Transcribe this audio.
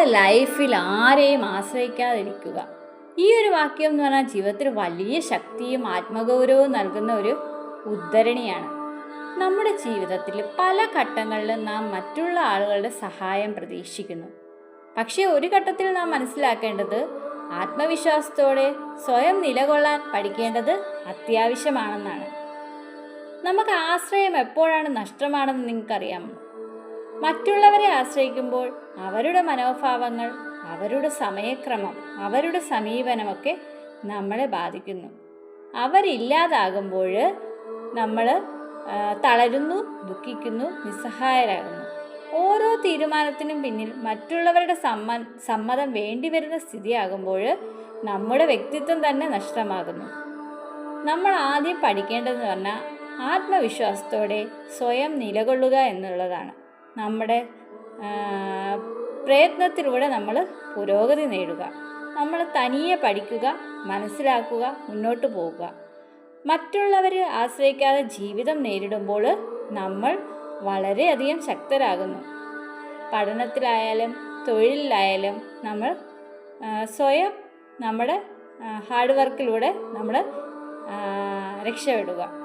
ലൈഫിൽ ആരെയും ആശ്രയിക്കാതിരിക്കുക. ഈ ഒരു വാക്യം എന്ന് പറഞ്ഞാൽ ജീവിതത്തിൽ വലിയ ശക്തിയും ആത്മഗൗരവവും നൽകുന്ന ഒരു ഉദ്ധരണിയാണ്. നമ്മുടെ ജീവിതത്തിൽ പല ഘട്ടങ്ങളിലും നാം മറ്റുള്ള ആളുകളുടെ സഹായം പ്രതീക്ഷിക്കുന്നു. പക്ഷേ ഒരു ഘട്ടത്തിൽ നാം മനസ്സിലാക്കേണ്ടത് ആത്മവിശ്വാസത്തോടെ സ്വയം നിലകൊള്ളാൻ പഠിക്കേണ്ടത് അത്യാവശ്യമാണെന്നാണ്. നമുക്ക് ആശ്രയം എപ്പോഴാണ് നഷ്ടമാണെന്ന് നിങ്ങൾക്കറിയാമോ? മറ്റുള്ളവരെ ആശ്രയിക്കുമ്പോൾ അവരുടെ മനോഭാവങ്ങൾ, അവരുടെ സമയക്രമം, അവരുടെ സമീപനമൊക്കെ നമ്മളെ ബാധിക്കുന്നു. അവരില്ലാതാകുമ്പോൾ നമ്മൾ തളരുന്നു, ദുഃഖിക്കുന്നു, നിസ്സഹായരാകുന്നു. ഓരോ തീരുമാനത്തിനും പിന്നിൽ മറ്റുള്ളവരുടെ സമ്മതം വേണ്ടിവരുന്ന സ്ഥിതിയാകുമ്പോൾ നമ്മുടെ വ്യക്തിത്വം തന്നെ നഷ്ടമാകുന്നു. നമ്മൾ ആദ്യം പഠിക്കേണ്ടതെന്ന് പറഞ്ഞാൽ ആത്മവിശ്വാസത്തോടെ സ്വയം നിലകൊള്ളുക എന്നുള്ളതാണ്. നമ്മുടെ പ്രയത്നത്തിലൂടെ നമ്മൾ പുരോഗതി നേടുക. നമ്മൾ തനിയെ പഠിക്കുക, മനസ്സിലാക്കുക, മുന്നോട്ട് പോകുക. മറ്റുള്ളവർ ആശ്രയിക്കാതെ ജീവിതം നേരിടുമ്പോൾ നമ്മൾ വളരെയധികം ശക്തരാകുന്നു. പഠനത്തിലായാലും തൊഴിലിലായാലും നമ്മൾ സ്വയം നമ്മുടെ ഹാർഡ് വർക്കിലൂടെ നമ്മൾ രക്ഷപ്പെടുക.